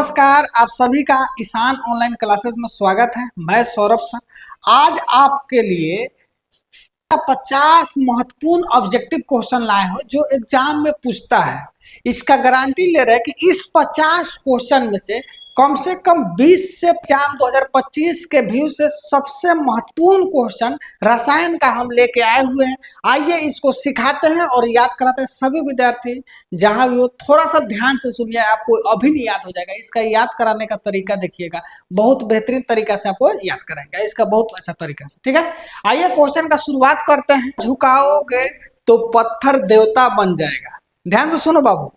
नमस्कार, आप सभी का ईशान ऑनलाइन क्लासेस में स्वागत है। मैं सौरभ सर आज आपके लिए 50 महत्वपूर्ण ऑब्जेक्टिव क्वेश्चन लाए हो जो एग्जाम में पूछता है। इसका गारंटी ले रहे हैं कि इस 50 क्वेश्चन में से कम 20 से एग्जाम 2025 के व्यू से सबसे महत्वपूर्ण क्वेश्चन रसायन का हम लेके आए हुए हैं। आइए इसको सिखाते हैं और याद कराते हैं। सभी विद्यार्थी जहां भी हो थोड़ा सा ध्यान से सुनिए, आपको अभी नहीं याद हो जाएगा। इसका याद कराने का तरीका देखिएगा, बहुत बेहतरीन तरीका से आपको याद कराएंगे, इसका बहुत अच्छा तरीका से। ठीक है, आइए क्वेश्चन का शुरुआत करते हैं। झुकाओगे तो पत्थर देवता बन जाएगा। ध्यान से सुनो बाबू,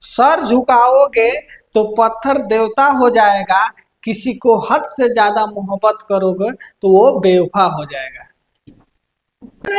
सर झुकाओगे तो पत्थर देवता हो जाएगा, किसी को हद से ज्यादा मोहब्बत करोगे तो वो बेवफा हो जाएगा।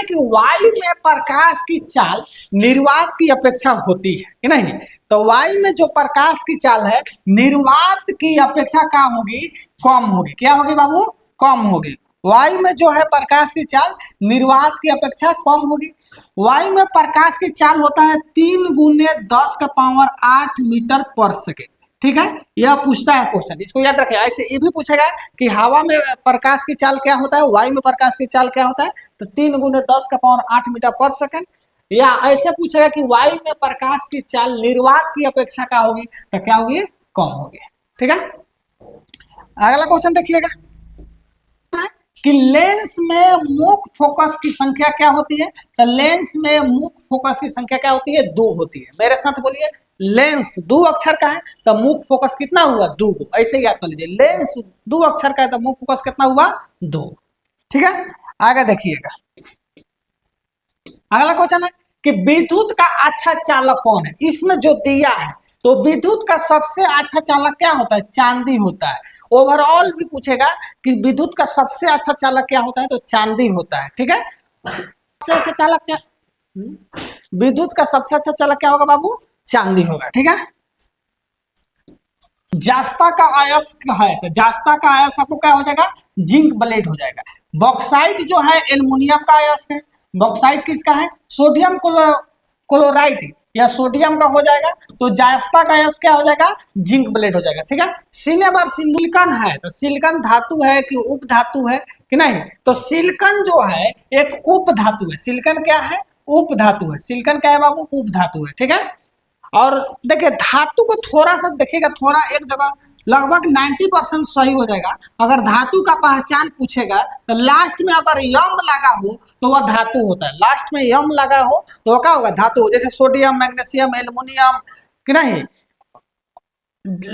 कि वायु में प्रकाश की चाल निर्वात की अपेक्षा होती है कि नहीं? तो वायु में जो प्रकाश की चाल है निर्वात की अपेक्षा क्या होगी? कम होगी। क्या होगी बाबू? कम होगी। वायु में जो है प्रकाश की चाल निर्वात की अपेक्षा कम होगी। वायु में प्रकाश की चाल होता है 3 × 10⁸ मीटर पर सेकेंड। ठीक है, यह पूछता है क्वेश्चन, इसको याद रखें। ऐसे ये भी पूछेगा कि हवा में प्रकाश की चाल क्या होता है, वायु में प्रकाश की चाल क्या होता है, तो 3 × 10⁸ मीटर पर सेकेंड। या ऐसे पूछेगा कि वायु में प्रकाश की चाल निर्वात की अपेक्षा क्या होगी, तो क्या होगी? कम होगी। ठीक है, अगला क्वेश्चन देखिएगा कि लेंस में मुख्य फोकस की संख्या क्या होती है। तो लेंस में मुख्य फोकस की संख्या क्या होती है? 2 होती है। मेरे साथ बोलिए, लेंस 2 अक्षर का है तो मुख्य फोकस कितना हुआ? 2। ऐसे याद कर लीजिए, लेंस 2 अक्षर का है तो मुख्य फोकस कितना हुआ? 2। ठीक है, आगे देखिएगा। अगला क्वेश्चन है कि विद्युत का अच्छा चालक कौन है। इसमें जो दिया है तो विद्युत का सबसे अच्छा चालक क्या होता है? चांदी होता है। ओवरऑल भी पूछेगा कि विद्युत का सबसे अच्छा चालक क्या होता है, तो चांदी होता है। ठीक है, सबसे अच्छा चालक क्या? विद्युत का सबसे अच्छा चालक क्या होगा बाबू? चांदी होगा। ठीक है, जास्ता का अयस्क है तो जास्ता का अयस्क आपको क्या हो जाएगा? जिंक ब्लेड हो जाएगा। बॉक्साइट जो है एल्युमिनियम का अयस्क है। बॉक्साइट किसका है? सोडियम क्लोराइड या सोडियम का हो जाएगा। तो जास्ता का अयस्क क्या हो जाएगा? जिंक ब्लेड हो जाएगा। ठीक है, सिलिकन है तो सिलिकन धातु है कि उप धातु है कि नहीं? तो सिलिकन जो है एक उप धातु है। सिलिकन क्या है? उप धातु है। सिलिकन क्या है बाबू? उप धातु है। ठीक है, और देखिए धातु को थोड़ा सा देखिएगा, थोड़ा एक जगह लगभग 90% सही हो जाएगा। अगर धातु का पहचान पूछेगा तो लास्ट में अगर यम लगा हो तो वह धातु होता है। लास्ट में यम लगा हो तो वह क्या होगा? धातु। जैसे सोडियम, मैग्नीशियम, एल्युमिनियम कि नहीं,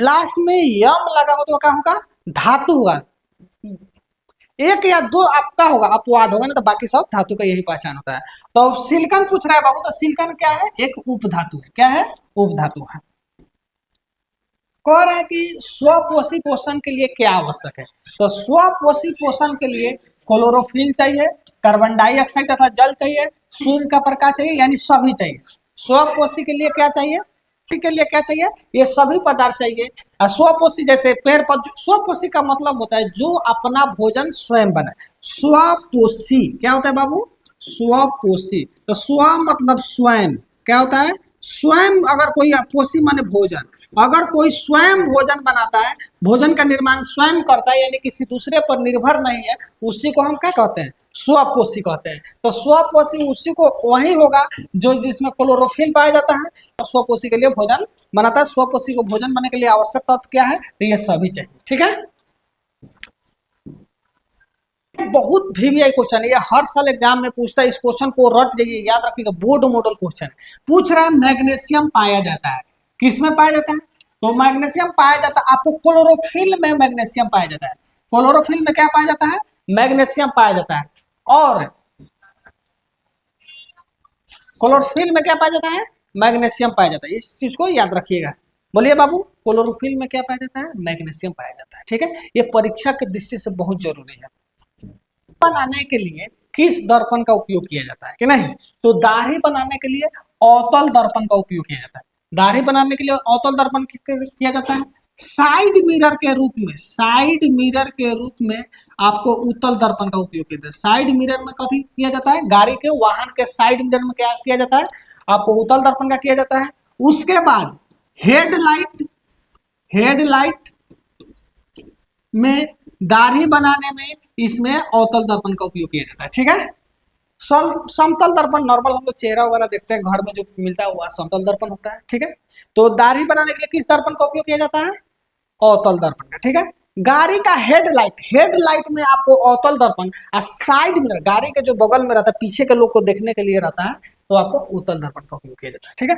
लास्ट में यम लगा हो तो वह क्या होगा? धातु होगा। 1 या 2 आपका होगा, अपवाद होगा ना, तो बाकी सब धातु का यही पहचान होता है। तो सिलिकन पूछ रहा है बाबू, तो सिलिकन क्या है? एक उप धातु है। क्या है? उप धातु है। कह रहा है कि स्वपोषी पोषण के लिए क्या आवश्यक है। तो स्वपोषी पोषण के लिए क्लोरोफिल चाहिए, कार्बन डाइऑक्साइड तथा जल चाहिए, सूर्य का प्रकाश चाहिए, यानी सभी चाहिए। स्वपोषी के लिए क्या चाहिए? के लिए क्या चाहिए? ये सभी पदार्थ चाहिए। स्वपोषी जैसे पेड़ पौधे। स्वपोषी का मतलब होता है जो अपना भोजन स्वयं बनाए। स्वपोषी क्या होता है बाबू? स्वपोषी। तो स्व मतलब स्वयं, क्या होता है? स्वयं। अगर कोई पोषी माने भोजन, अगर कोई स्वयं भोजन बनाता है, भोजन का निर्माण स्वयं करता है, यानी किसी दूसरे पर निर्भर नहीं है, उसी को हम क्या कहते हैं? स्वपोषी कहते हैं। तो स्वपोषी उसी को वही होगा जो जिसमें क्लोरोफिल पाया जाता है, स्वपोषी के लिए भोजन बनाता है। स्वपोषी को भोजन बनाने के लिए आवश्यक तत्व क्या है? तो ये सभी चाहिए। ठीक है, बहुत VVI क्वेश्चन है, ये हर साल एग्जाम में पूछता है। इस क्वेश्चन को रट जाइए, याद रखिएगा, बोर्ड मॉडल क्वेश्चन है। पूछ रहा है मैग्नीशियम पाया जाता है, किसमें पाया जाता है? तो मैग्नीशियम पाया जाता है आपको क्लोरोफिल में। मैग्नीशियम पाया जाता है क्लोरोफिल में। क्या पाया जाता है? मैग्नीशियम पाया जाता है। और क्लोरोफिल में क्या पाया जाता है? मैग्नीशियम पाया जाता है। इस चीज को याद रखिएगा। बोलिए बाबू, क्लोरोफिल में क्या पाया जाता है? मैग्नीशियम पाया जाता है। ठीक है, ये परीक्षा की दृष्टि से बहुत जरूरी है। बनाने के लिए किस दर्पण का उपयोग किया जाता है कि नहीं? तो दाढ़ी बनाने के लिए अवतल दर्पण का उपयोग किया जाता है। दाढ़ी बनाने के लिए अवतल दर्पण किया जाता है। साइड मिरर के रूप में, साइड मिरर के रूप में आपको उत्तल दर्पण का उपयोग किया जाता है। साइड मिरर में कभी किया जाता है? गाड़ी के वाहन के साइड मिरर में क्या किया जाता है? आपको उत्तल दर्पण का किया जाता है। उसके बाद हेडलाइट हेडलाइट में दाढ़ी बनाने में इसमें अवतल दर्पण का उपयोग किया जाता है। ठीक है, समतल दर्पण नॉर्मल हम लोग चेहरा वगैरह देखते हैं घर में जो मिलता है वह समतल दर्पण होता है। ठीक है, तो दाढ़ी बनाने के लिए किस दर्पण का उपयोग किया जाता है? अवतल दर्पण का। ठीक है, गाड़ी का हेडलाइट में आपको अवतल दर्पण और साइड मिरर गाड़ी के जो बगल में रहता है पीछे के लोग को देखने के लिए रहता है तो आपको उत्तल दर्पण का उपयोग किया जाता है। ठीक है,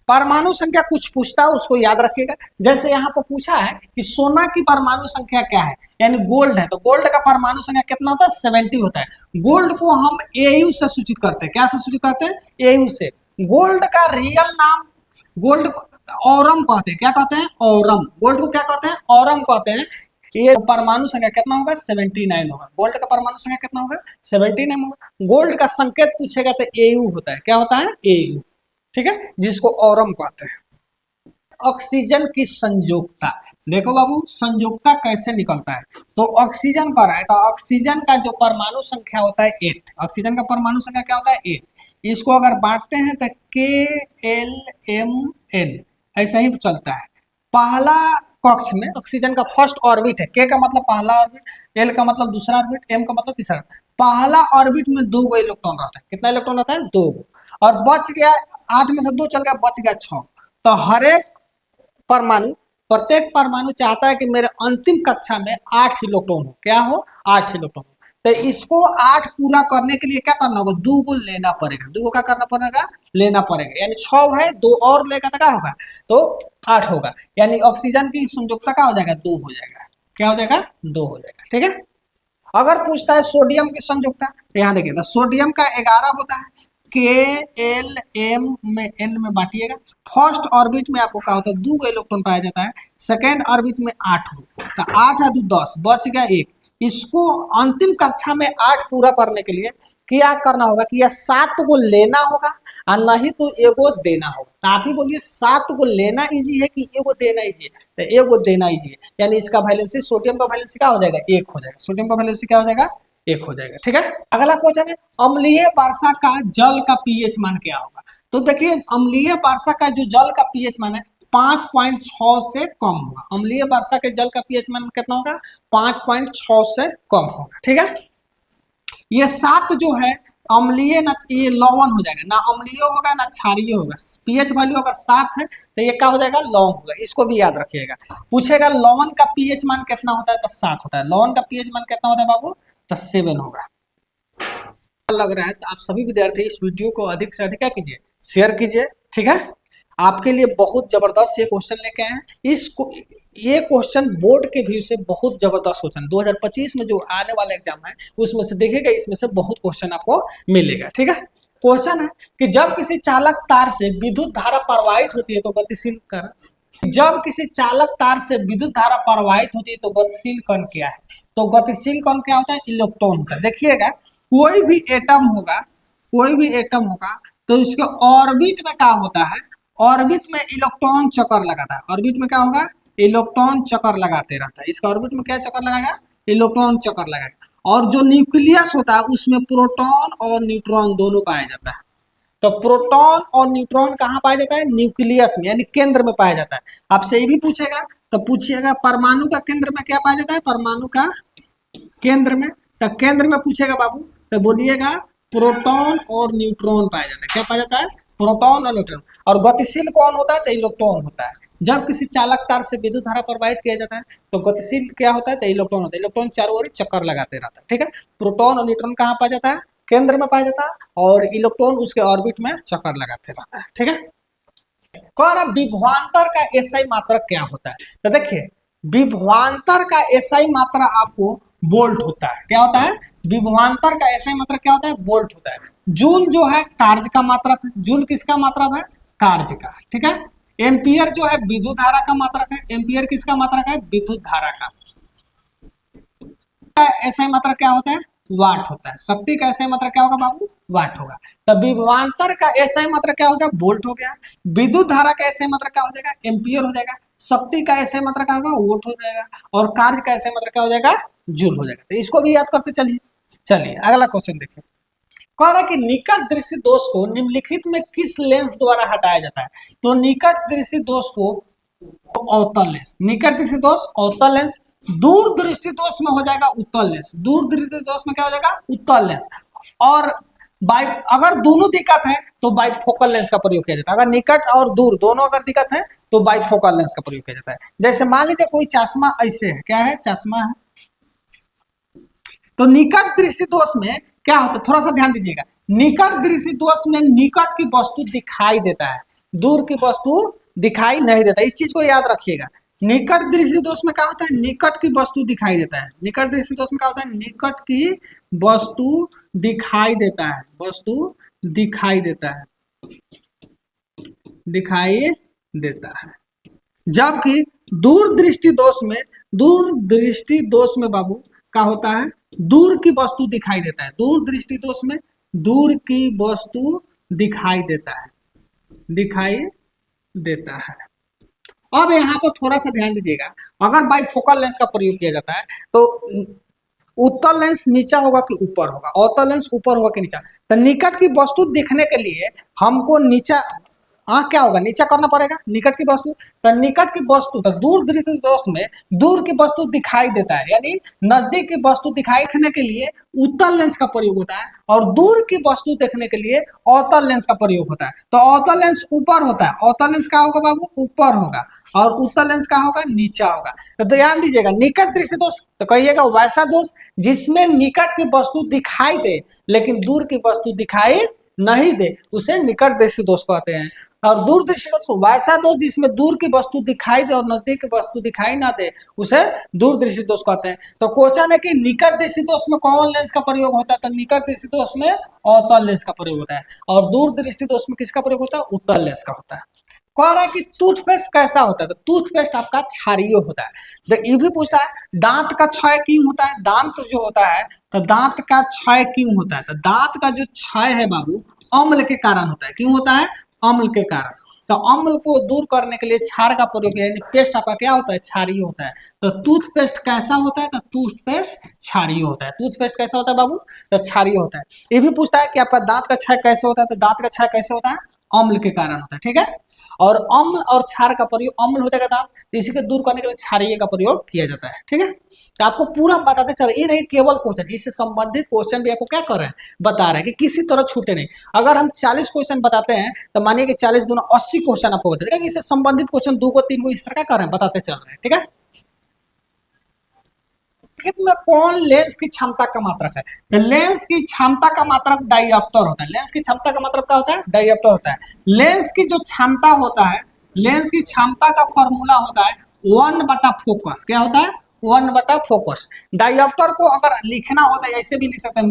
परमाणु संख्या कुछ पूछता है उसको याद रखिएगा। जैसे यहाँ पर पूछा है कि सोना की परमाणु संख्या क्या है, यानी गोल्ड है, तो गोल्ड का परमाणु संख्या कितना होता है? 70 होता है। गोल्ड को हम एयू से सूचित करते हैं। क्या से सूचित करते हैं? एयू से। गोल्ड का रियल नाम गोल्ड औरम कहते हैं। क्या कहते हैं? औरम। गोल्ड को क्या कहते हैं? औरम कहते हैं। ये परमाणु संख्या कितना होगा? 79 होगा। गोल्ड का परमाणु संख्या कितना होगा? 79 होगा। गोल्ड का संकेत पूछेगा तो एयू होता है। क्या होता है? एयू। ठीक है, जिसको औरम कहते हैं। ऑक्सीजन की संयोजकता, देखो बाबू संयोजकता कैसे निकलता है। तो ऑक्सीजन का रहा है तो ऑक्सीजन का जो परमाणु संख्या होता है 8। ऑक्सीजन का परमाणु संख्या क्या होता है? 8। इसको अगर बांटते हैं तो KLMN ऐसा ही चलता है। पहला कक्ष में ऑक्सीजन का फर्स्ट ऑर्बिट है। के का मतलब पहला ऑर्बिट, एल का मतलब दूसरा ऑर्बिट, एम का मतलब तीसरा। पहला ऑर्बिट में 2 गो इलेक्ट्रॉन रहता है। कितना इलेक्ट्रॉन रहता है? 2 गो। और बच गया 8 में से 2 चल गया, बच गया 6। तो हर एक परमाणु प्रत्येक परमाणु चाहता है कि मेरे अंतिम कक्षा में 8 इलेक्ट्रॉन हो। क्या हो? 8 इलेक्ट्रॉन हो। तो इसको 8 पूरा करने के लिए क्या करना होगा? 2 को लेना पड़ेगा। 2 को क्या करना पड़ेगा? लेना पड़ेगा। यानी 6 है, 2 और लेगा तो क्या होगा? तो 8 होगा। यानी ऑक्सीजन की संयोजकता क्या हो जाएगा? 2 हो जाएगा। क्या हो जाएगा? 2 हो जाएगा। ठीक है, अगर पूछता है सोडियम की संयोजकता, यहाँ देखिए सोडियम का 11 होता है। KLM में N में बांटिएगा। फर्स्ट ऑर्बिट में आपको क्या होता है? 2 इलेक्ट्रॉन पाया जाता है। सेकेंड ऑर्बिट में 8 हो, तो 8 है 2 10, बच गया 1। इसको अंतिम कक्षा में 8 पूरा करने के लिए क्या करना होगा कि यह 7 को लेना होगा और नहीं तो एगो देना होगा। तो आप ही बोलिए 7 को लेना इजी है कि एगो देना इजी है? तो एगो देना इजी है, यानी इसका वैलेंसी सोडियम का वैलेंसी क्या हो जाएगा? 1 हो जाएगा। सोडियम का वैलेंसी क्या हो जाएगा? 1 हो जाएगा। ठीक है, अगला क्वेश्चन है अम्लीय वर्षा का जल का पीएच मान क्या होगा। तो देखिए अम्लीय वर्षा का जो जल का पीएच मान है 5.6 से कम होगा। अम्लीय वर्षा के जल का पीएच मान कितना होगा? 5.6 से कम होगा। ठीक है, ये 7 जो है अम्लीय ना, ये लवण हो जाएगा, ना अम्लीय होगा ना क्षारीय होगा। पीएच वैल्यू अगर 7 है तो ये क्या हो जाएगा? लवण होगा। इसको भी याद रखिएगा। पूछेगा लवण का पीएच मान कितना होता है? तो 7 होता है। लवण का पीएच मान कितना होता है बाबू? तो 7 होगा। लग रहा है तो आप सभी विद्यार्थी इस वीडियो को अधिक से अधिक क्या कीजिए? शेयर कीजिए। ठीक है, आपके लिए बहुत जबरदस्त ये क्वेश्चन लेके आए हैं। ये क्वेश्चन बोर्ड के व्यू से बहुत जबरदस्त क्वेश्चन 2025 में जो आने वाला एग्जाम है उसमें से देखिएगा, इसमें से बहुत क्वेश्चन आपको मिलेगा। ठीक है, क्वेश्चन है कि जब किसी चालक तार से विद्युत धारा प्रवाहित होती है तो गतिशील कण, जब किसी चालक तार से विद्युत धारा प्रवाहित होती है तो गतिशील कण क्या है? तो गतिशील कण क्या होता है? इलेक्ट्रॉन होता है। देखिएगा कोई भी एटम होगा, कोई भी एटम होगा तो इसके ऑर्बिट में क्या होता है? ऑर्बिट में इलेक्ट्रॉन चक्कर लगाता है। ऑर्बिट में क्या होगा? इलेक्ट्रॉन चक्कर लगाते रहता है। इसका ऑर्बिट में क्या चक्कर लगाएगा? इलेक्ट्रॉन चक्कर लगाएगा। और जो न्यूक्लियस होता है उसमें प्रोटॉन और न्यूट्रॉन दोनों पाया जाता है। तो प्रोटॉन और न्यूट्रॉन कहाँ पाया जाता है? न्यूक्लियस में, यानी केंद्र में पाया जाता है। आपसे ये भी पूछेगा तो पूछिएगा परमाणु का केंद्र में क्या पाया जाता है? परमाणु का केंद्र में, तो केंद्र में पूछेगा बाबू तो बोलिएगा प्रोटॉन और न्यूट्रॉन पाया जाता है। क्या पाया जाता है? प्रोटॉन और न्यूट्रॉन। और गतिशील कौन होता है? तो इलेक्ट्रॉन होता है। जब किसी चालक तार से विद्युत धारा प्रवाहित किया जाता है तो गतिशील क्या होता है? तो इलेक्ट्रॉन होता है। इलेक्ट्रॉन चारों ओर चक्कर लगाते रहता है। ठीक है, प्रोटॉन और न्यूट्रॉन कहाँ पाया जाता है? केंद्र में पाया जाता है, और इलेक्ट्रॉन उसके ऑर्बिट में चक्कर लगाते रहता है। ठीक है, कह रहा विभवांतर का एसआई मात्रक क्या होता है? तो देखिए विभवांतर का एसआई मात्रा आपको वोल्ट होता है। क्या होता है? विभवांतर का एसआई मात्रक क्या होता है? वोल्ट होता है। जूल जो है कार्य का मात्रक, जूल किसका मात्रक है? कार्य का। ठीक है, एम्पियर जो है विद्युत धारा का मात्रक है। एम्पियर किसका मात्रक है? विद्युत धारा का। एसआई मात्रक क्या होता है? वाट होता है। शक्ति का एसआई मात्रक क्या होगा बाबू? वाट होगा। तो विभवांतर का एसआई मात्रक क्या होगा? वोल्ट हो गया। विद्युत धारा का एसआई मात्रक क्या हो जाएगा? एम्पियर हो जाएगा। शक्ति का एसआई मात्रक क्या होगा? वोल्ट हो जाएगा। और कार्य का एसआई मात्रक क्या हो जाएगा? जूल हो जाएगा। तो इसको भी याद करते चलिए। चलिए अगला क्वेश्चन देखिए। कह रहा है कि निकट दृष्टि दोष को निम्नलिखित में किस लेंस द्वारा हटाया जाता है? तो निकट दृष्टि दोष को अवतल लेंस। निकट दृष्टि दोष अवतल लेंस, दूर दृष्टि दोष में हो जाएगा उत्तल लेंस। दूर दृष्टि दोष में क्या हो जाएगा? उत्तल लेंस। और बाई अगर दोनों दिक्कत है तो बाइफोकल लेंस का प्रयोग किया जाता है। अगर निकट और दूर दोनों अगर दिक्कत है तो बाइफोकल लेंस का प्रयोग किया जाता है। जैसे मान लीजिए कोई चश्मा ऐसे है, क्या है? चश्मा है। तो निकट दृष्टि दोष में क्या होता है, थोड़ा सा ध्यान दीजिएगा। निकट दृष्टि दोष में निकट की वस्तु दिखाई देता है, दूर की वस्तु दिखाई नहीं देता। इस चीज को याद रखिएगा। निकट दृष्टि दोष में क्या होता है? निकट की वस्तु दिखाई देता है। निकट दृष्टि दोष में क्या होता है? निकट की वस्तु दिखाई देता है, वस्तु दिखाई देता है, दिखाई देता है। जबकि दूर दृष्टि दोष में, दूर दृष्टि दोष में बाबू क्या होता है? दूर की वस्तु दिखाई देता है। दूर दृष्टि दोष में दूर की वस्तु दिखाई देता है, दिखाई देता है। अब यहाँ पर थोड़ा सा ध्यान दीजिएगा। अगर बाइफोकल लेंस का प्रयोग किया जाता है तो उत्तल लेंस नीचा होगा कि ऊपर होगा? अवतल लेंस ऊपर होगा कि नीचा? तो निकट की वस्तु दिखने के लिए हमको नीचा क्या होगा? नीचा करना पड़ेगा निकट की वस्तु। तो निकट की वस्तु, तो दूर दृष्टि दोष में दूर की वस्तु दिखाई देता है, यानी नजदीक की वस्तु दिखाई देने के लिए उत्तल लेंस का प्रयोग होता है, और दूर की वस्तु देखने के लिए अवतल लेंस का प्रयोग होता है। तो अवतल लेंस ऊपर होता है, अवतल लेंस क्या होगा बाबू? ऊपर होगा, और उत्तल लेंस क्या होगा? नीचा होगा। तो ध्यान दीजिएगा, निकट दृष्टि दोष तो कहिएगा वैसा दोष जिसमें निकट की वस्तु दिखाई दे लेकिन दूर की वस्तु दिखाई नहीं दे, उसे निकट दृष्टि दोष कहते हैं। और दूर दृष्टि दोष वैसा दोष जिसमें दूर की वस्तु दिखाई दे और नजदीक की वस्तु दिखाई ना दे, उसे दूर दृष्टि दोष कहते हैं। तो क्वेश्चन है कि निकट दृष्टि दोष में कौन लेंस का प्रयोग होता है? तो निकट दृष्टि दोष में अवतल लेंस का प्रयोग होता है, और दूर दृष्टि दोष में किसका प्रयोग होता है? उत्तल लेंस का होता है। कह रहा है कि टूथपेस्ट कैसा होता है? तो टूथपेस्ट आपका क्षारीय होता है। तो ये भी पूछता है दांत का क्षय क्यों होता है? दांत जो होता है तो दांत का क्षय क्यों होता है? तो दांत का जो क्षय है बाबू अम्ल के कारण होता है। क्यों होता है? अम्ल के कारण। तो अम्ल को दूर करने के लिए क्षार का प्रयोग, यानी पेस्ट आपका क्या होता है? क्षारीय होता है। तो टूथपेस्ट कैसा होता है? तो टूथपेस्ट क्षारीय होता है। टूथपेस्ट कैसा होता है बाबू? तो क्षारीय होता है। ये भी पूछता है कि आपका दांत का क्षय कैसे होता है? तो दांत का क्षय कैसे होता है? अम्ल के कारण होता है। ठीक है। और अम्ल और क्षार का प्रयोग, अम्ल हो जाएगा दांत, इसी को दूर करने के लिए क्षारीय का प्रयोग किया जाता है। ठीक है। तो आपको पूरा बताते चले, ये नहीं केवल क्वेश्चन, इससे संबंधित क्वेश्चन भी आपको क्या कर रहे हैं? बता रहे हैं कि किसी तरह छूटे नहीं। अगर हम 40 क्वेश्चन बताते हैं तो मानिए कि 40 दूना 80 क्वेश्चन आपको बताते हैं, इससे संबंधित क्वेश्चन 2 को 3 को इस तरह का कर रहे हैं, बताते चल रहे हैं। ठीक है। में कौन लेंस की क्षमता का मात्रक है? तो लेंस की क्षमता का मात्रक डायऑप्टर होता है। लेंस की क्षमता का मात्रक क्या होता है? डायऑप्टर होता है। लेंस की जो क्षमता होता है, लेंस की क्षमता का फॉर्मूला होता है 1/फोकस। क्या होता है? 1/फोकस। डायऑप्टर को अगर लिखना होता है ऐसे भी लिख सकते हैं,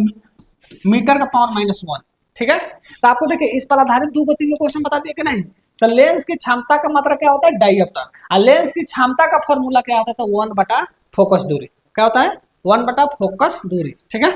मीटर का पावर -1। ठीक है। तो आपको देखिए इस पर आधारित 2 को 3 क्वेश्चन बता दिए कि नहीं। तो लेंस की क्षमता का मात्रक क्या होता है? डायऑप्टर। और लेंस की क्षमता का फॉर्मूला क्या होता है? तो 1/फोकस दूरी। क्या होता है? 1/फोकस दूरी। ठीक है।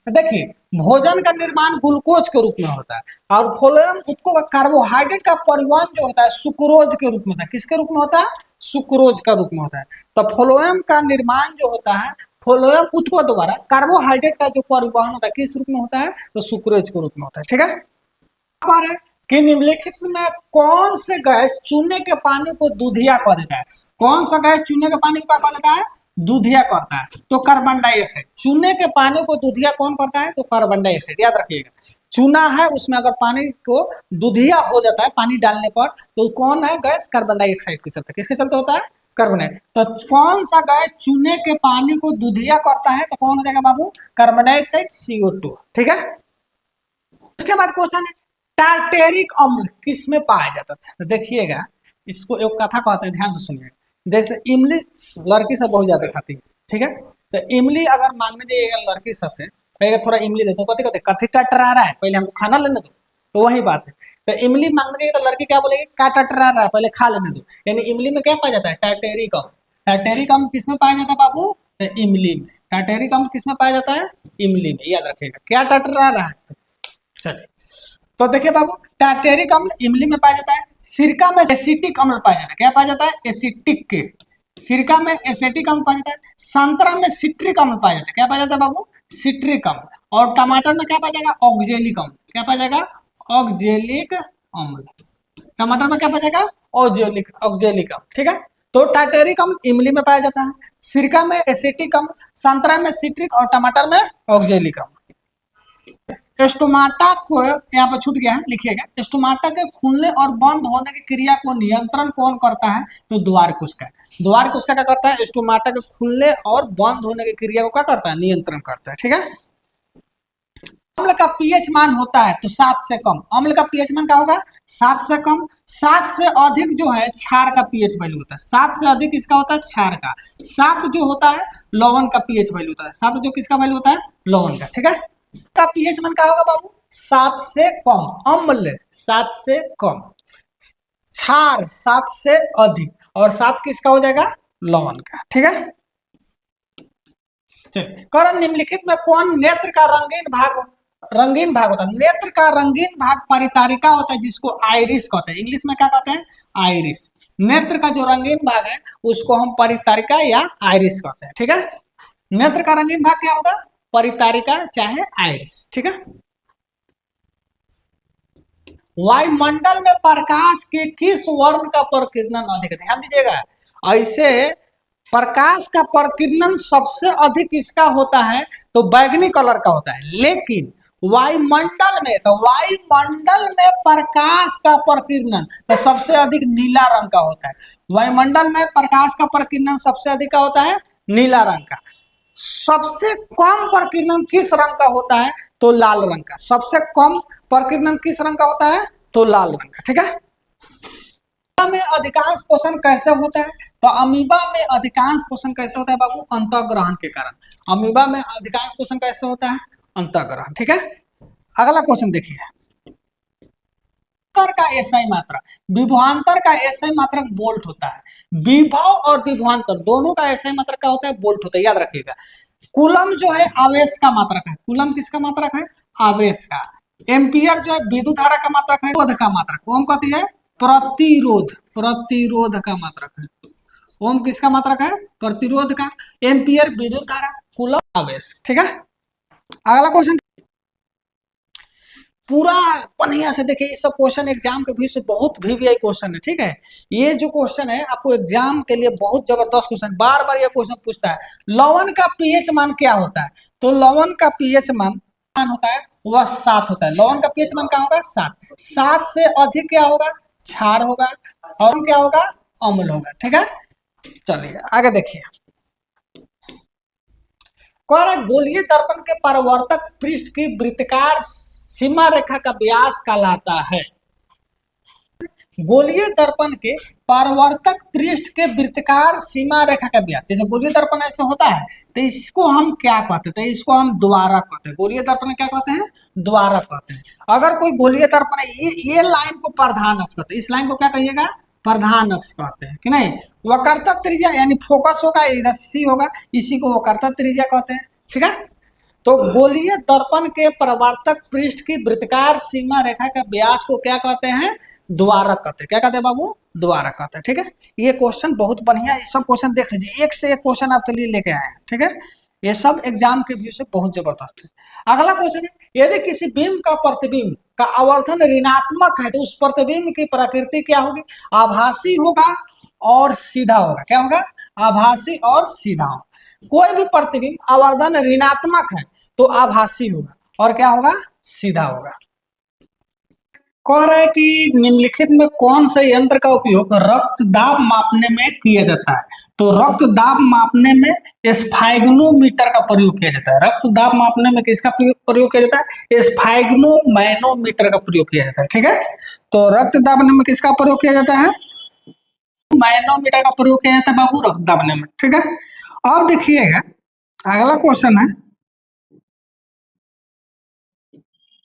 देखिए भोजन का निर्माण ग्लूकोज के रूप में होता है, और फ्लोएम उत्को कार्बोहाइड्रेट का परिवहन जो होता है सुक्रोज के रूप में होता है। किसके रूप में होता है? सुक्रोज का रूप में होता है। तो फ्लोएम का निर्माण जो होता है, फ्लोएम उत्को द्वारा कार्बोहाइड्रेट का जो परिवहन होता है किस रूप में होता है? तो सुक्रोज के रूप में होता है। ठीक है। कि निम्नलिखित में कौन से गैस चूने के पानी को दूधिया कर देता है? कौन सा गैस चूने के पानी को क्या कर देता है? दूधिया करता है। तो कार्बन डाइऑक्साइड। चूने के पानी को दूधिया कौन करता है? तो कार्बन डाइऑक्साइड। याद रखिएगा, चूना है उसमें अगर पानी को दूधिया हो जाता है पानी डालने पर, तो कौन है गैस? कार्बन डाइऑक्साइड के चलते। किसके चलते होता है? Carbon dioxide. तो कौन सा गैस चूने के पानी को दूधिया करता है? तो कौन हो जाएगा बाबू? Carbon dioxide, CO2। ठीक है। उसके बाद क्वेश्चन है टार्टेरिक अम्ल किस में पाया जाता था? तो देखिएगा, इसको एक कथा कहते हैं, ध्यान से सुनिएगा। जैसे इमली लड़की से बहुत ज्यादा खाती है। ठीक है। तो इमली अगर मांगने जाइएगा लड़की से कहेगा थोड़ा इमली दे दो, कथी कहते कथी टटरा रहा है, पहले हमको खाना लेने दो। तो वही बात है। तो इमली मांगने जाइए तो लड़की क्या बोलेगी? का टटरा रहा है, पहले खा लेने दो। यानी इमली में क्या पाया जाता है? टार्टेरिक अम्ल। टार्टेरिक अम्ल किस में पाया जाता है बाबू? तो इमली में। टार्टेरिक अम्ल किस में पाया जाता है? इमली में। याद रखिएगा, क्या टटरा रहा है। चलिए, तो देखिए बाबू टार्टेरिक अम्ल इमली में पाया जाता है। सिरका में एसिटिक अम्ल पाया जाता है। क्या पाया जाता है? एसिटिक के। सिरका में एसिटिक अम्ल पाया जाता है। संतरा में सिट्रिक अम्ल पाया जाता है। क्या पाया जाता है बाबू? सिट्रिक अम्ल। और टमाटर में क्या पाया जाएगा? ऑक्जेलिक अम्ल। क्या पाया जाएगा? ऑक्जेलिक अम्ल। टमाटर में क्या पाया जाएगा? ऑक्जेलिकम, ठीक है। तो टाइटेरिकम इमली में पाया जाता है, सिरका में एसिटिकम, संतरा में सिट्रिक और टमाटर में ऑक्जेलिकम। स्टोमाटा को यहाँ पर छूट गया है, लिखिएगा। स्टोमाटा के खुलने और बंद होने की क्रिया को नियंत्रण कौन करता है? तो द्वार कोशिका। द्वार कोशिका क्या करता है? स्टोमाटा के खुलने और बंद होने की क्रिया को क्या करता है? नियंत्रण करता है, ठीक है। अम्ल का पीएच मान होता है तो 7 से कम। अम्ल का पीएच मान क्या होगा? 7 से कम। 7 से अधिक जो है क्षार का पीएच वैल्यू होता है। 7 से अधिक किसका होता है? क्षार का। 7 जो होता है लवण का पीएच वैल्यू होता है। 7 जो किसका वैल्यू होता है? लवण का, ठीक है। का पीएच मान क्या होगा बाबू? 7 से कम। अम्ल 7 से कम, क्षार 7 से अधिक, और 7 किसका हो जाएगा? लवण का, ठीक है। चलिए, करण निम्नलिखित में कौन नेत्र का रंगीन भाग होता है? नेत्र का रंगीन भाग परितारिका होता है, जिसको आइरिस कहते हैं। इंग्लिश में क्या कहते हैं? आइरिस। नेत्र का जो रंगीन भाग है उसको हम परितारिका या आइरिस कहते हैं, ठीक है। नेत्र का रंगीन भाग क्या होगा? परितारिका चाहे आइरिस, ठीक है। वायुमंडल में प्रकाश के किस वर्ण का प्रकीर्णन अधिक है? ध्यान दीजिएगा, ऐसे प्रकाश का प्रकीर्णन सबसे अधिक किसका होता है? तो बैगनी कलर का होता है। लेकिन वायुमंडल में प्रकाश का प्रकीर्णन तो सबसे अधिक नीला रंग का होता है। वायुमंडल में प्रकाश का प्रकीर्णन सबसे अधिक का होता है? नीला रंग का। सबसे कम प्रकीर्णन किस रंग का होता है? तो लाल रंग का। सबसे कम प्रकीर्णन किस रंग का होता है? तो लाल रंग का, ठीक है। अमीबा में अधिकांश पोषण कैसे होता है? तो अमीबा में अधिकांश पोषण कैसे होता है बाबू? अंतःग्रहण के कारण। अमीबा में अधिकांश पोषण कैसे होता है? अंतःग्रहण, ठीक है। अगला क्वेश्चन देखिए, का एसआई मात्रक, विभवांतर का एसआई मात्रक वोल्ट होता है। विभव और विभवांतर दोनों का एसआई मात्रक क्या होता है? वोल्ट होता है, याद रखिएगा। कूलम जो है आवेश का मात्रक है। कूलम किसका मात्रक है? आवेश का। एम्पियर जो है विद्युत धारा का मात्रक है। रोध का मात्रक ओम कहती है प्रतिरोध का मात्रक है। ओम किसका मात्रक है? प्रतिरोध का। एम्पियर विद्युत धारा, कूलम आवेश, ठीक है। अगला क्वेश्चन पूरा बढ़िया से देखिए, ये सब क्वेश्चन एग्जाम के व्यू से बहुत वीवीआई क्वेश्चन है, ठीक है। ये जो क्वेश्चन है आपको एग्जाम के लिए बहुत जबरदस्त क्वेश्चन, बार बार ये क्वेश्चन पूछता है। लवण का पीएच मान क्या होता है? तो लवण का पीएच मान होता है वह 7 होता है। लवण का पीएच मान क्या होगा? 7। 7 से अधिक क्या होगा? क्षार होगा, और क्या होगा? अम्ल होगा, ठीक है। चलिए आगे देखिए, गोलीय दर्पण के परावर्तक पृष्ठ की वृत्ताकार सीमा रेखा का व्यास कहलाता है। गोलीय दर्पण के परावर्तक पृष्ठ के वृत्ताकार सीमा रेखा का व्यास, जैसे गोलीय दर्पण ऐसे होता है तो इसको हम क्या कहते हैं? तो इसको हम द्वारक कहते हैं। गोलीय दर्पण क्या कहते हैं? द्वारक कहते हैं। अगर कोई गोलीय दर्पण है, ये लाइन को प्रधान अक्ष कहते हैं। इस लाइन को क्या कहिएगा? प्रधान अक्ष कहते हैं, कि नहीं। वक्रता त्रिज्या यानी फोकस होगा इधर सी होगा, इसी को वक्रता त्रिज्या कहते हैं, ठीक है। तो गोलीय दर्पण के परावर्तक पृष्ठ की वृत्ताकार सीमा रेखा का व्यास को क्या कहते हैं? द्वारक कहते हैं। क्या कहते हैं बाबू? द्वारक कहते हैं, ठीक है। ये क्वेश्चन बहुत बढ़िया, ये सब क्वेश्चन देख लीजिए, एक से एक क्वेश्चन आपके लिए लेके आए हैं, ठीक है। ये सब एग्जाम के व्यू से बहुत जबरदस्त है। अगला क्वेश्चन है, यदि किसी बिंब का प्रतिबिंब का आवर्धन ऋणात्मक है तो उस प्रतिबिंब की प्रकृति क्या होगी? आभासी होगा और सीधा होगा। क्या होगा? आभासी और सीधा होगा। कोई भी प्रतिबिंब आवर्धन ऋणात्मक है तो आभासी होगा, और क्या होगा? सीधा होगा। कह रहा है कि निम्नलिखित में कौन से यंत्र का उपयोग रक्त दाब मापने में किया जाता है? तो रक्त दाब मापने में स्फाइग्नोमीटर का प्रयोग किया जाता है। रक्त दाब मापने में किसका प्रयोग किया जाता है? स्फाइग्नोमैनोमीटर का प्रयोग किया जाता है, ठीक है। तो रक्त दाबने में किसका प्रयोग किया जाता है? मैनोमीटर का प्रयोग किया जाता है बाबू रक्त दाबने में, ठीक है। अब देखिएगा अगला क्वेश्चन है,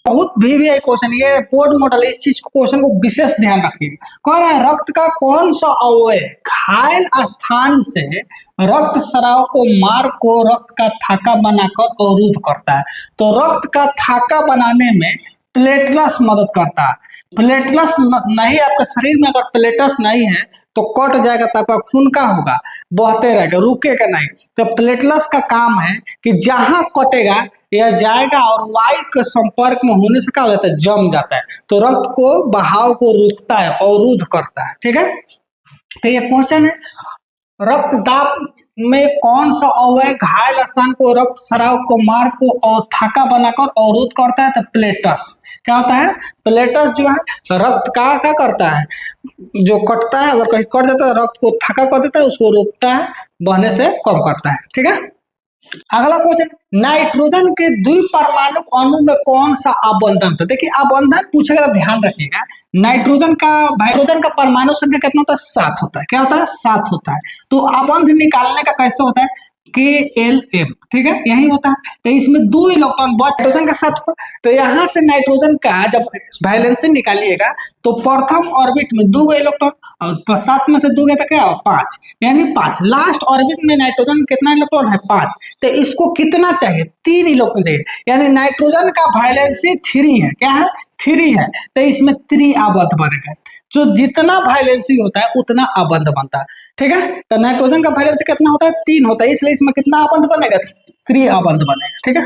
बहुत वीवीआई क्वेश्चन, ये बोर्ड मॉडल, इस चीज क्वेश्चन को विशेष ध्यान रखिएगा। कह रहा है रक्त का कौन सा अवयव घायल स्थान से रक्त स्राव को मार्ग को रक्त का थाका बनाकर अवरुद्ध करता है? तो रक्त का थाका बनाने में प्लेटलेट्स मदद करता है। प्लेटलेट्स नहीं, आपके शरीर में अगर प्लेटलेट्स नहीं है तो कट जाएगा तो आपका खून का होगा, बहते रहेगा, रुकेगा नहीं। तो प्लेटलेट्स का काम है कि जहां कटेगा यह जाएगा और वायु के संपर्क में होने से क्या हो जाता है, जम जाता है, तो रक्त को बहाव को रोकता है, अवरुद्ध करता है। ठीक है, तो ये क्वेश्चन है, रक्तदाब में कौन सा अवयव घायल स्थान को रक्त स्राव को मार्ग को और थाका बनाकर अवरुद्ध करता है, तो प्लेटस। क्या होता है, प्लेटस जो है रक्त का क्या करता है, जो कटता है, अगर कहीं कट जाता है रक्त को थाका कर देता है, उसको रोकता है, बहने से कम करता है। ठीक है, अगला क्वेश्चन, नाइट्रोजन के द्विपरमाणुक अणु में कौन सा आबंधन था। देखिए आबंधन पूछेगा, ध्यान रखिएगा, नाइट्रोजन का परमाणु संख्या कितना होता है, 7 होता है। क्या होता है, 7 होता है। तो आबंध निकालने का कैसे होता है, KLM। ठीक है, यही होता है। तो इसमें 2 इलेक्ट्रॉन बच, नाइट्रोजन का 7 हुआ, तो यहाँ से नाइट्रोजन का जब वैलेंसी निकालिएगा तो प्रथम ऑर्बिट में 2 इलेक्ट्रॉन और 7 में से 2 गया तो क्या हो, 5, यानी 5। लास्ट ऑर्बिट में नाइट्रोजन कितना इलेक्ट्रॉन है, 5। तो इसको कितना चाहिए, 3 इलेक्ट्रॉन चाहिए, यानी नाइट्रोजन का वैलेंसी 3 है। क्या है, 3 है, तो इसमें 3 आबंध बनेगा। जो जितना वैलेंसी होता है उतना आबंध बनता है। ठीक है, तो नाइट्रोजन का वैलेंसी कितना होता है, 3 होता है, इसलिए इसमें कितना आबंध बनेगा, 3 आबंध बनेगा। ठीक है,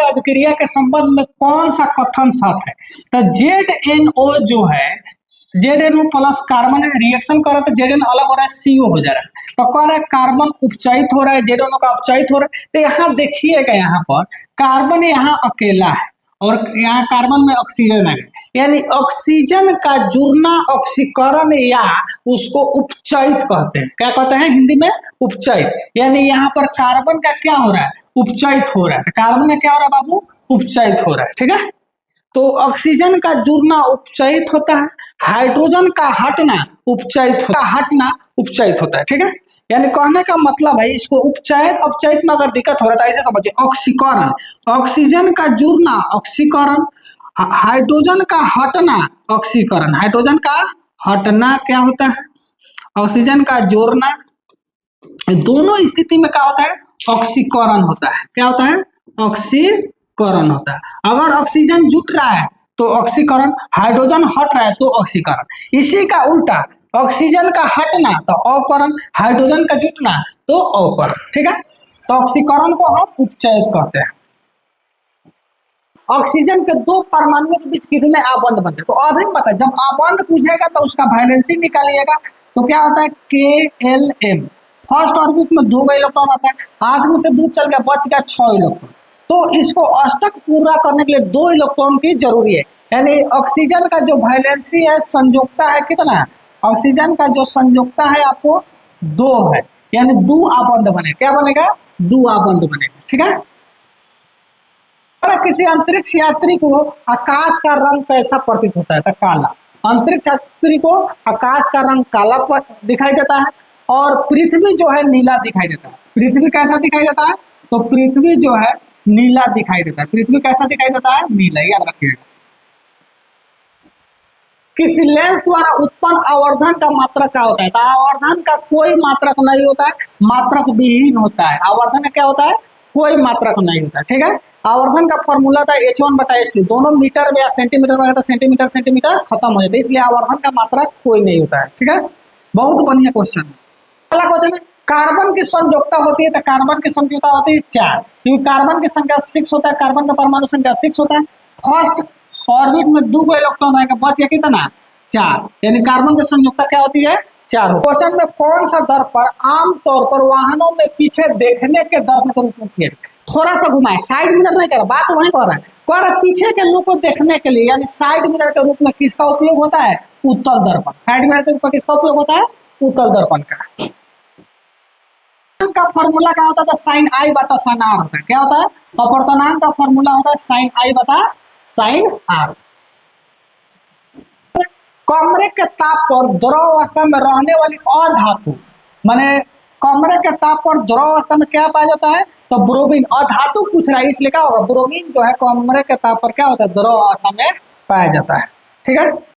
अभिक्रिया के संबंध में कौन सा कथन सत्य है, तो ZNO जो है, ZNO प्लस कार्बन रिएक्शन कर रहा है तो ZN अलग हो रहा है, CO हो जा रहा है, तो कह रहा है कार्बन उपचयित हो रहा है, ZNO का उपचयित हो रहा है। तो यहाँ देखिएगा, यहाँ पर कार्बन यहाँ अकेला है और यहाँ कार्बन में ऑक्सीजन है, यानी ऑक्सीजन का जुड़ना ऑक्सीकरण या उसको उपचयित कहते हैं। क्या कहते हैं हिंदी में, उपचयित, यानी यहाँ पर कार्बन का क्या हो रहा है, उपचयित हो रहा है। तो कार्बन का क्या हो रहा है बाबू, उपचयित हो रहा है। ठीक है, तो ऑक्सीजन का जुड़ना उपचयित होता है, हाइड्रोजन का हटना उपचयित होता है। ठीक है, यानी कहने का मतलब है, इसको उपचयित अपचयित में अगर दिक्कत हो रहा है तो ऐसे समझिए, ऑक्सीकरण, ऑक्सीजन का जुड़ना ऑक्सीकरण, हाइड्रोजन का हटना ऑक्सीकरण, हाइड्रोजन का हटना क्या होता है, ऑक्सीजन का जोड़ना, दोनों स्थिति में क्या होता है, ऑक्सीकरण होता है। क्या होता है, ऑक्सीकरण होता है। अगर ऑक्सीजन जुट रहा है तो ऑक्सीकरण, हाइड्रोजन हट रहा है तो ऑक्सीकरण। इसी का उल्टा, ऑक्सीजन का हटना तो अवकरण, हाइड्रोजन का जुटना तो अवकरण। ठीक है, तो ऑक्सीकरण को हम उपचयित कहते हैं। ऑक्सीजन के 2 परमाणुओं के बीच कितने आबंध बनते हैं, तो अभी पता, जब आबंध पूछेगा तो उसका वैलेंसी निकालिएगा, तो क्या होता है, KLM। फर्स्ट ऑर्बिट में 2 इलेक्ट्रॉन आता है, 8 में से 2 चल गया, बच गया 6 इलेक्ट्रॉन। तो इसको अष्टक पूरा करने के लिए 2 इलेक्ट्रॉन की जरूरी है, यानी ऑक्सीजन का जो वैलेंसी है, संयोजकता है कितना है, ऑक्सीजन का जो संयोजकता है आपको 2 है, यानी 2 आबंध बनेगा। क्या बनेगा, 2 आबंध बनेगा। ठीक है, किसी अंतरिक्ष यात्री को आकाश का रंग कैसा प्रतीत होता है, तो काला। अंतरिक्ष यात्री को आकाश का रंग काला दिखाई देता है और पृथ्वी जो है नीला दिखाई देता है। पृथ्वी कैसा दिखाई देता है, तो पृथ्वी जो है नीला दिखाई देता है। पृथ्वी कैसा दिखाई देता है, नीला, याद रखिएगा। किसी लेंस द्वारा उत्पन्न आवर्धन का मात्रक क्या होता है, तो आवर्धन का कोई मात्रक नहीं होता है, मात्रक विहीन होता है। आवर्धन क्या होता है, कोई मात्रक नहीं होता है। ठीक है, आवर्धन का फॉर्मूला था H1/S2, दोनों मीटर में या सेंटीमीटर में, तो सेंटीमीटर सेंटीमीटर खत्म हो जाता है, इसलिए आवर्धन का मात्रक कोई नहीं होता है। ठीक है, बहुत बढ़िया क्वेश्चन है। अगला क्वेश्चन है, कार्बन की संयोजकता होती है, तो कार्बन की संयोजकता होती है 4, क्योंकि कार्बन की संख्या 6 होता है, कार्बन का परमाणु संख्या 6 होता है। फर्स्ट ऑर्बिट में 2 इलेक्ट्रॉन आएगा, बच गया कितना, 4, यानी कार्बन की संयोजकता क्या होती है, 4। क्वेश्चन में कौन सा दर्पण आमतौर पर वाहनों में पीछे देखने के दर्पण के रूप में किया, थोड़ा सा घुमाए, साइड मिरर नहीं कर रहा, बात वहीं कर रहा है, पीछे के लोग को देखने के लिए, यानी साइड मिरर के रूप में किसका उपयोग होता है, उत्तल दर्पण। साइड मिरर के रूप में किसका उपयोग होता है, उत्तल दर्पण का फॉर्मूला क्या होता है, साइन आई बटा साइन आर होता है। क्या होता है, अपवर्तनांक का फॉर्मूला होता है साइन आई बटा साइन आर। कमरे के ताप पर द्रव अवस्था में रहने वाली अधातु, माने कमरे के ताप पर द्रव अवस्था में क्या पाया जाता है, तो ब्रोमीन। अधातु पूछ रहा है, इसलिए क्या होगा, ब्रोमीन जो है कमरे के ताप पर क्या होता है, द्रव अवस्था में पाया जाता है। ठीक है,